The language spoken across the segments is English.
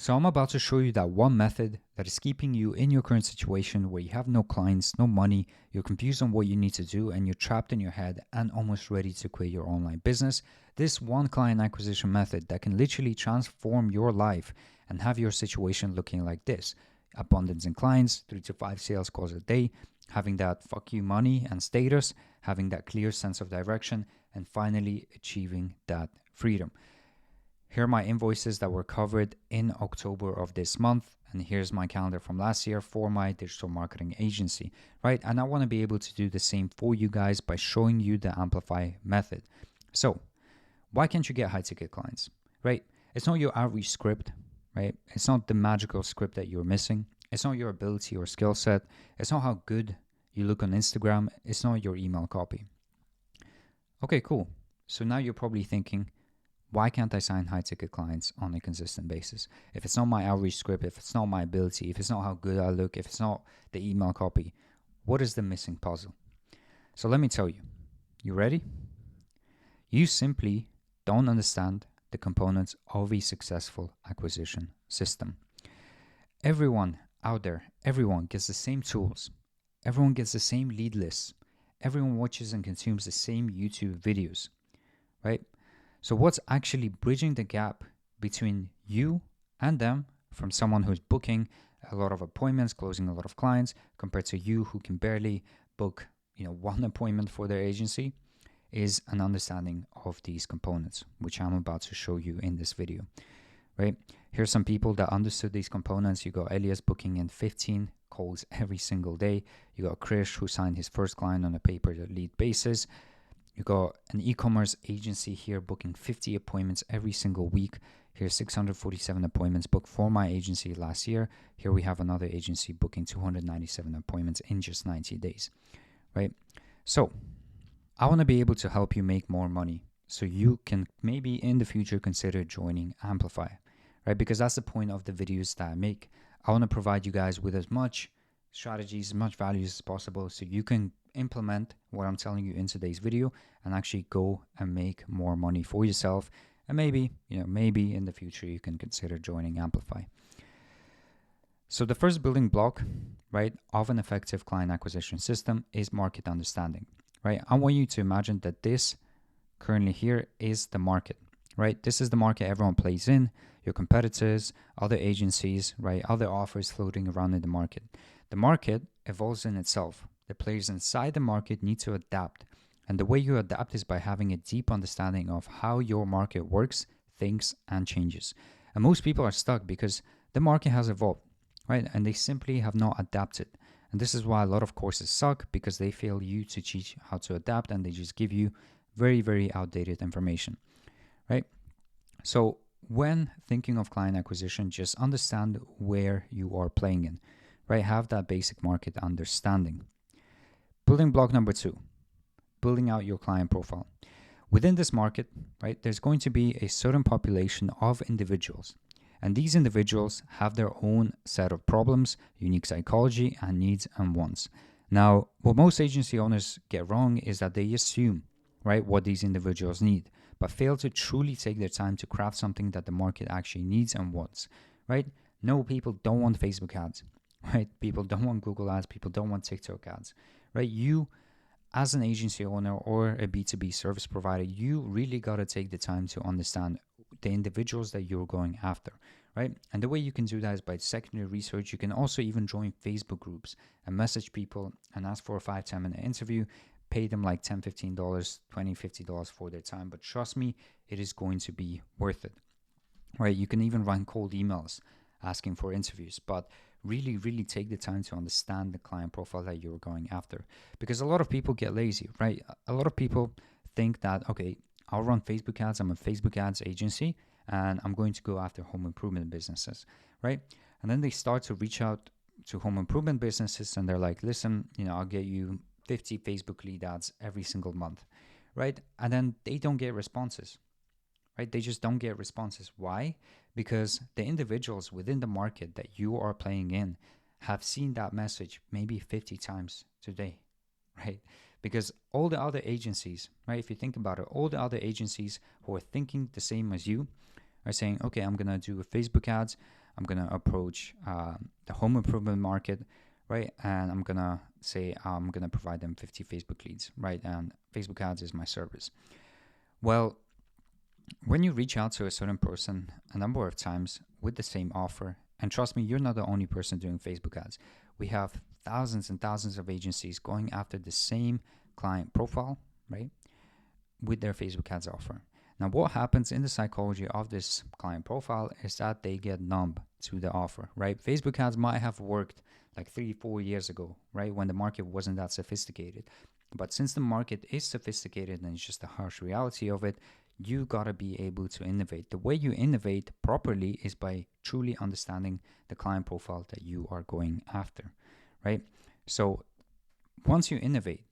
So I'm about to show you that one method that is keeping you in your current situation where you have no clients, no money, you're confused on what you need to do, and you're trapped in your head and almost ready to quit your online business. This one client acquisition method that can literally transform your life and have your situation looking like this: abundance in clients, 3 to 5 sales calls a day, having that fuck you money and status, having that clear sense of direction, and finally achieving that freedom. Here are my invoices that were covered in October of this month. And here's my calendar from last year for my digital marketing agency, right? And I want to be able to do the same for you guys by showing you the Amplify method. So, why can't you get high ticket clients, right? It's not your outreach script, right? It's not the magical script that you're missing. It's not your ability or skill set. It's not how good you look on Instagram. It's not your email copy. Okay, cool. So now you're probably thinking, why can't I sign high ticket clients on a consistent basis? If it's not my outreach script, if it's not my ability, if it's not how good I look, if it's not the email copy, what is the missing puzzle? So let me tell you. You ready? You simply don't understand the components of a successful acquisition system. Everyone out there, everyone gets the same tools. Everyone gets the same lead lists. Everyone watches and consumes the same YouTube videos, right? So what's actually bridging the gap between you and them, from someone who's booking a lot of appointments, closing a lot of clients, compared to you who can barely book, one appointment for their agency, is an understanding of these components, which I'm about to show you in this video, right? Here's some people that understood these components. You got Elias booking in 15 calls every single day. You got Krish, who signed his first client on a pay-per-lead basis. You got an e-commerce agency here booking 50 appointments every single week. Here's 647 appointments booked for my agency last year. Here we have another agency booking 297 appointments in just 90 days, right? So I want to be able to help you make more money so you can maybe in the future consider joining Amplify, right? Because that's the point of the videos that I make. I want to provide you guys with as much strategies, as much values as possible so you can implement what I'm telling you in today's video and actually go and make more money for yourself. And maybe in the future you can consider joining Amplify. So the first building block, right, of an effective client acquisition system is market understanding, right? I want you to imagine that this currently here is the market, right? This is the market everyone plays in, your competitors, other agencies, right? Other offers floating around in the market. The market evolves in itself. The players inside the market need to adapt. And the way you adapt is by having a deep understanding of how your market works, thinks, and changes. And most people are stuck because the market has evolved, right? And they simply have not adapted. And this is why a lot of courses suck, because they fail you to teach how to adapt and they just give you very, very outdated information, right? So when thinking of client acquisition, just understand where you are playing in, right? Have that basic market understanding. Building block number 2, building out your client profile. Within this market, right, there's going to be a certain population of individuals. And these individuals have their own set of problems, unique psychology, and needs and wants. Now, what most agency owners get wrong is that they assume, right, what these individuals need, but fail to truly take their time to craft something that the market actually needs and wants, right? No, people don't want Facebook ads, right? People don't want Google ads. People don't want TikTok ads, right? You, as an agency owner or a B2B service provider, you really got to take the time to understand the individuals that you're going after, right? And the way you can do that is by secondary research. You can also even join Facebook groups and message people and ask for a 5-10 minute interview, pay them like $10, $15, $20, $50 for their time. But trust me, it is going to be worth it, right? You can even run cold emails asking for interviews, but really, really take the time to understand the client profile that you're going after. Because a lot of people get lazy, right? A lot of people think that, okay, I'll run Facebook ads. I'm a Facebook ads agency and I'm going to go after home improvement businesses, right? And then they start to reach out to home improvement businesses and they're like, listen, I'll get you 50 Facebook lead ads every single month, right? And then they don't get responses, right? They just don't get responses. Why? Because the individuals within the market that you are playing in have seen that message maybe 50 times today, right? Because all the other agencies, right? If you think about it, all the other agencies who are thinking the same as you are saying, okay, I'm going to do a Facebook ads. I'm going to approach the home improvement market, right? And I'm going to say I'm going to provide them 50 Facebook leads, right? And Facebook ads is my service. Well, when you reach out to a certain person a number of times with the same offer, and trust me, you're not the only person doing Facebook ads. We have thousands and thousands of agencies going after the same client profile, right, with their Facebook ads offer. Now, what happens in the psychology of this client profile is that they get numb to the offer, right? Facebook ads might have worked like 3-4 years ago, right, when the market wasn't that sophisticated. But since the market is sophisticated and it's just the harsh reality of it, you gotta be able to innovate. The way you innovate properly is by truly understanding the client profile that you are going after, right? So once you innovate,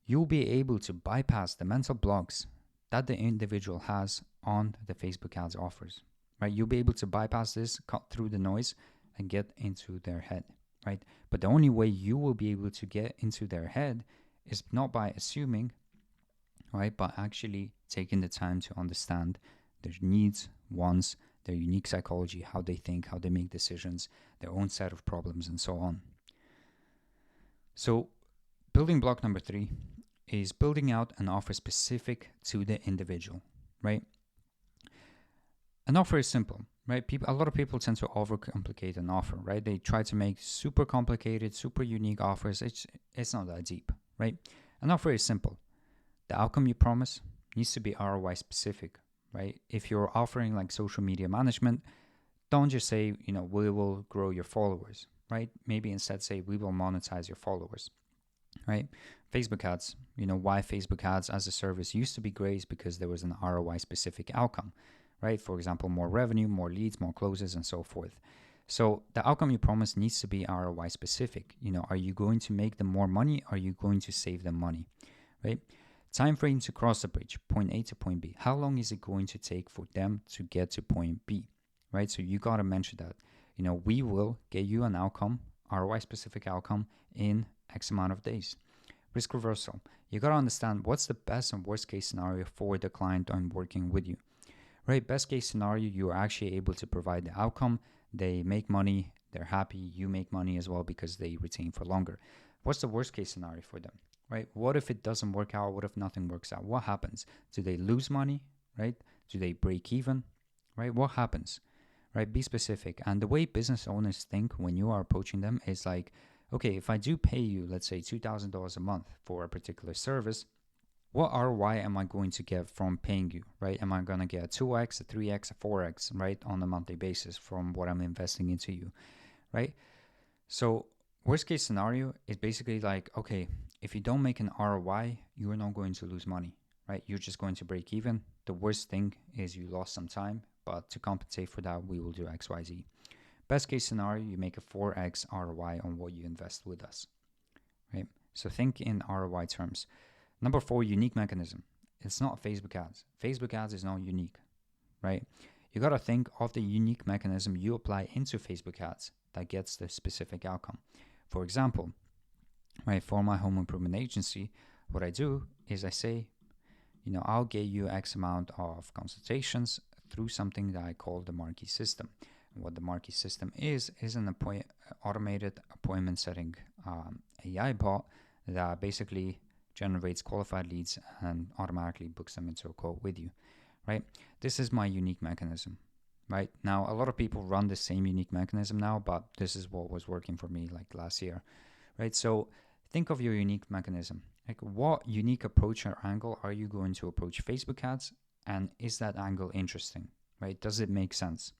you'll be able to bypass the mental blocks that the individual has on the Facebook ads offers, right? You'll be able to bypass this, cut through the noise, and get into their head, right? But the only way you will be able to get into their head is not by assuming, right, but actually taking the time to understand their needs, wants, their unique psychology, how they think, how they make decisions, their own set of problems, and so on. So, building block number 3 is building out an offer specific to the individual, right? An offer is simple, right? A lot of people tend to overcomplicate an offer, right? They try to make super complicated, super unique offers. It's not that deep, right? An offer is simple. The outcome you promise needs to be ROI specific, right? If you're offering like social media management, don't just say, we will grow your followers, right? Maybe instead say, we will monetize your followers, right? Facebook ads, why Facebook ads as a service used to be great is because there was an ROI specific outcome, right? For example, more revenue, more leads, more closes, and so forth. So the outcome you promise needs to be ROI specific. Are you going to make them more money? Are you going to save them money, right? Time frame to cross the bridge, point A to point B. How long is it going to take for them to get to point B, right? So you got to mention that, we will get you an outcome, ROI specific outcome in X amount of days. Risk reversal. You got to understand what's the best and worst case scenario for the client I'm working with you, right? Best case scenario, you are actually able to provide the outcome. They make money. They're happy. You make money as well because they retain for longer. What's the worst case scenario for them? Right? What if it doesn't work out? What if nothing works out? What happens? Do they lose money? Right? Do they break even? Right? What happens? Right? Be specific. And the way business owners think when you are approaching them is like, okay, if I do pay you, let's say $2,000 a month for a particular service, what ROI am I going to get from paying you? Right? Am I going to get a 2x, a 3x, a 4x, right, on a monthly basis from what I'm investing into you? Right? So worst case scenario is basically like, okay, if you don't make an ROI, you're not going to lose money, right? You're just going to break even. The worst thing is you lost some time, but to compensate for that, we will do X, Y, Z. Best case scenario, you make a 4x ROI on what you invest with us, right? So think in ROI terms. Number 4, unique mechanism. It's not Facebook ads. Facebook ads is not unique, right? You got to think of the unique mechanism you apply into Facebook ads that gets the specific outcome. For example, right, for my home improvement agency, what I do is I say, I'll get you X amount of consultations through something that I call the Marquee system. And what the Marquee system is an automated appointment setting AI bot that basically generates qualified leads and automatically books them into a call with you, right? This is my unique mechanism, right? Now, a lot of people run the same unique mechanism now, but this is what was working for me like last year, right? So think of your unique mechanism. Like, what unique approach or angle are you going to approach Facebook ads? And is that angle interesting, right? Does it make sense?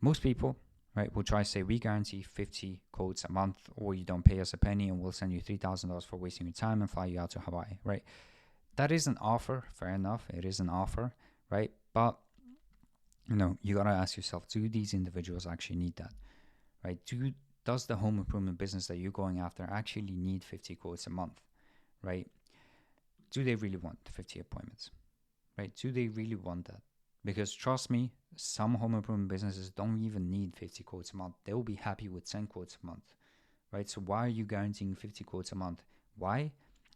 Most people, right, will try to say, we guarantee 50 quotes a month, or you don't pay us a penny and we'll send you $3,000 for wasting your time and fly you out to Hawaii, right? That is an offer, fair enough. It is an offer, right? But, you got to ask yourself, do these individuals actually need that, right? Does the home improvement business that you're going after actually need 50 quotes a month, right? Do they really want the 50 appointments, right? Do they really want that? Because trust me, some home improvement businesses don't even need 50 quotes a month. They'll be happy with 10 quotes a month, right? So why are you guaranteeing 50 quotes a month? Why?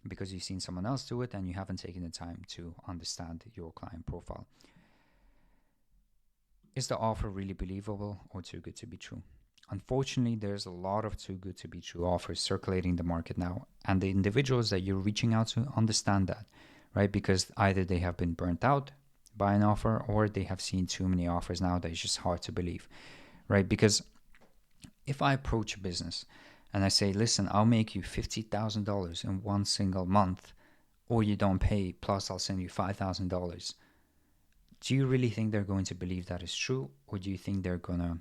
Because you've seen someone else do it and you haven't taken the time to understand your client profile. Is the offer really believable or too good to be true? Unfortunately, there's a lot of too good to be true offers circulating the market now, and the individuals that you're reaching out to understand that, right? Because either they have been burnt out by an offer or they have seen too many offers now that it's just hard to believe, right? Because if I approach a business and I say, listen, I'll make you $50,000 in one single month, or you don't pay, plus I'll send you $5,000, do you really think they're going to believe that is true, or do you think they're gonna,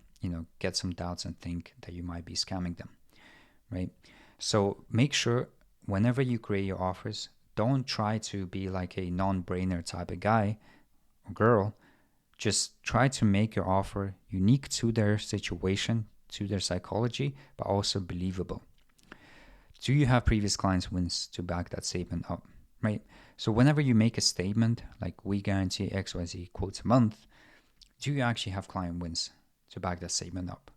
get some doubts and think that you might be scamming them, right? So make sure whenever you create your offers, don't try to be like a non-brainer type of guy or girl. Just try to make your offer unique to their situation, to their psychology, but also believable. Do you have previous clients' wins to back that statement up, right? So whenever you make a statement like we guarantee XYZ quotes a month, do you actually have client wins to back that statement up,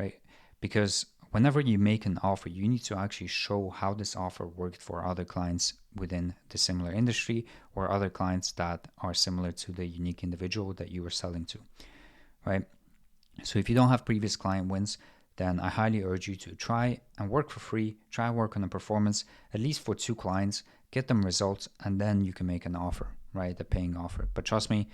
right? Because whenever you make an offer, you need to actually show how this offer worked for other clients within the similar industry or other clients that are similar to the unique individual that you were selling to, right? So if you don't have previous client wins, then I highly urge you to try and work for free, try and work on a performance, at least for 2 clients, get them results, and then you can make an offer, right? A paying offer. But trust me,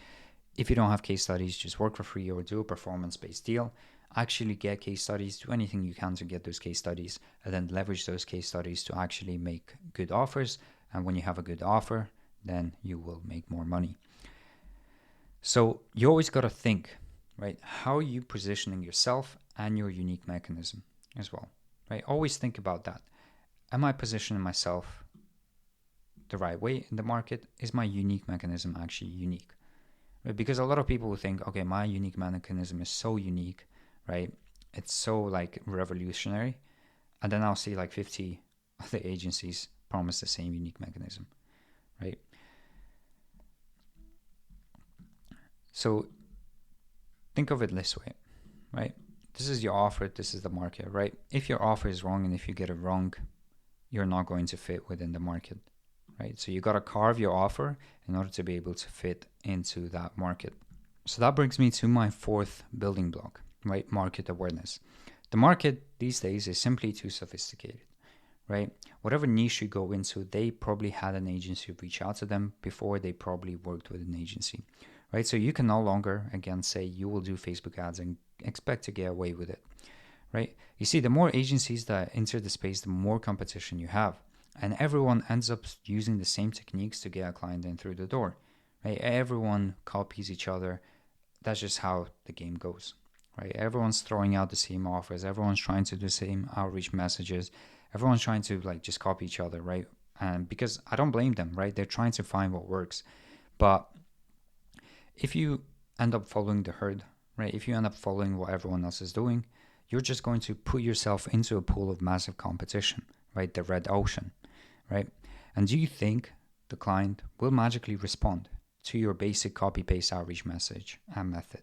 if you don't have case studies, just work for free or do a performance-based deal. Actually get case studies, do anything you can to get those case studies, and then leverage those case studies to actually make good offers. And when you have a good offer, then you will make more money. So you always got to think, right? How are you positioning yourself and your unique mechanism as well, right? Always think about that. Am I positioning myself the right way in the market? Is my unique mechanism actually unique? Right? Because a lot of people will think, okay, my unique mechanism is so unique, right? It's so like revolutionary. And then I'll see like 50 other agencies promise the same unique mechanism, right? So think of it this way, right? This is your offer, this is the market, right? If your offer is wrong and if you get it wrong, you're not going to fit within the market, right? So you got to carve your offer in order to be able to fit into that market. So that brings me to my 4th building block, right? Market awareness. The market these days is simply too sophisticated, right? Whatever niche you go into, they probably had an agency reach out to them before they probably worked with an agency, right? So you can no longer, again, say you will do Facebook ads and expect to get away with it, right? You see, the more agencies that enter the space, the more competition you have. And everyone ends up using the same techniques to get a client in through the door, right? Everyone copies each other. That's just how the game goes, right? Everyone's throwing out the same offers. Everyone's trying to do the same outreach messages. Everyone's trying to like just copy each other, right? And because I don't blame them, right? They're trying to find what works. But if you end up following the herd, right? If you end up following what everyone else is doing, you're just going to put yourself into a pool of massive competition, right? The red ocean, right? And do you think the client will magically respond to your basic copy-paste outreach message and method,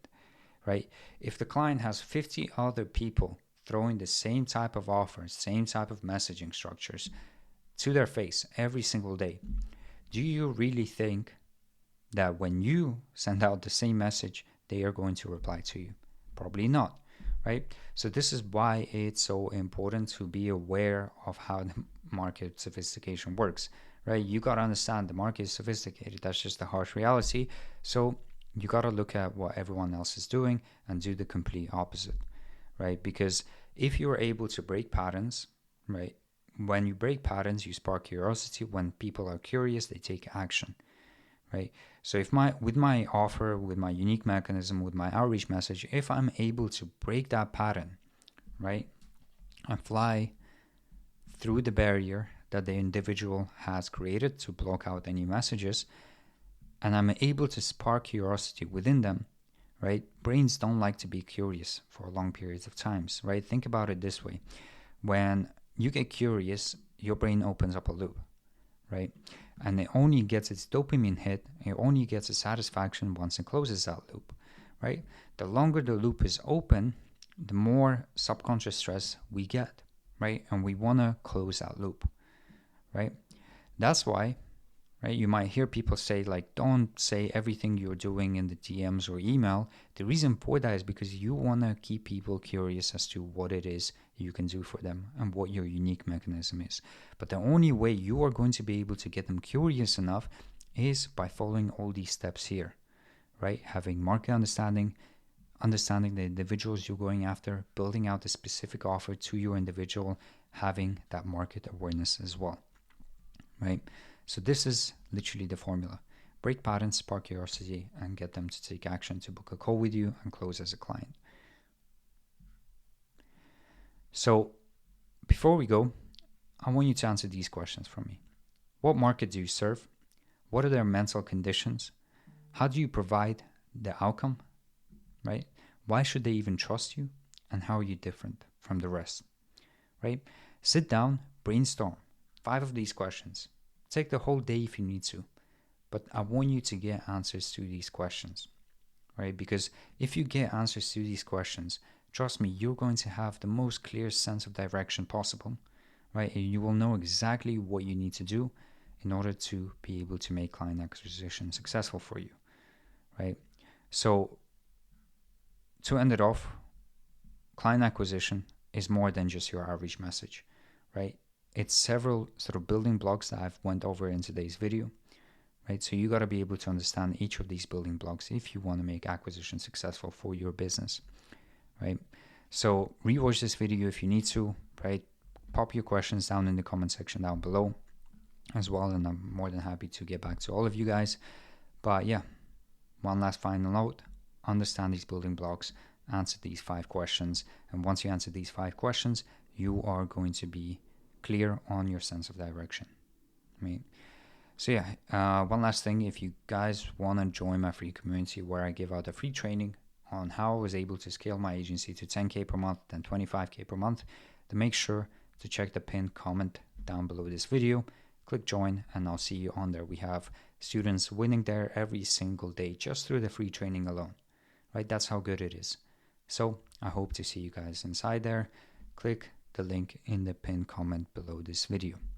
right? If the client has 50 other people throwing the same type of offers, same type of messaging structures to their face every single day, do you really think that when you send out the same message, they are going to reply to you? Probably not, right? So this is why it's so important to be aware of how the market sophistication works, right? You got to understand the market is sophisticated. That's just the harsh reality. So you got to look at what everyone else is doing and do the complete opposite, right? Because if you're able to break patterns, right? When you break patterns, you spark curiosity. When people are curious, they take action, right? So if with my offer, with my unique mechanism, with my outreach message, if I'm able to break that pattern, right, and fly through the barrier that the individual has created to block out any messages, and I'm able to spark curiosity within them, right? Brains don't like to be curious for long periods of times, right? Think about it this way. When you get curious, your brain opens up a loop, right? And it only gets its dopamine hit, it only gets a satisfaction once it closes that loop, right? The longer the loop is open, the more subconscious stress we get, right? And we want to close that loop, right? That's why, right? You might hear people say like, don't say everything you're doing in the DMs or email. The reason for that is because you want to keep people curious as to what it is you can do for them and what your unique mechanism is. But the only way you are going to be able to get them curious enough is by following all these steps here, right? Having market understanding the individuals you're going after, building out a specific offer to your individual, having that market awareness as well, right? So this is literally the formula. Break patterns, spark curiosity, and get them to take action to book a call with you and close as a client. So before we go, I want you to answer these questions for me. What market do you serve? What are their mental conditions? How do you provide the outcome, right? Why should they even trust you? And how are you different from the rest, right? Sit down, brainstorm 5 of these questions. Take the whole day if you need to, but I want you to get answers to these questions, right? Because if you get answers to these questions, trust me, you're going to have the most clear sense of direction possible, right? And you will know exactly what you need to do in order to be able to make client acquisition successful for you, right? So to end it off, client acquisition is more than just your average message, right? It's several sort of building blocks that I've went over in today's video, right? So you got to be able to understand each of these building blocks if you want to make acquisition successful for your business, right? So rewatch this video if you need to, right? Pop your questions down in the comment section down below as well, and I'm more than happy to get back to all of you guys. But yeah, one last final note: understand these building blocks, answer these 5 questions, and once you answer these 5 questions, you are going to be clear on your sense of direction. Right? So yeah, one last thing: if you guys want to join my free community where I give out a free training on how I was able to scale my agency to 10K per month and 25K per month, then make sure to check the pinned comment down below this video. Click join and I'll see you on there. We have students winning there every single day just through the free training alone, right? That's how good it is. So I hope to see you guys inside there. Click the link in the pinned comment below this video.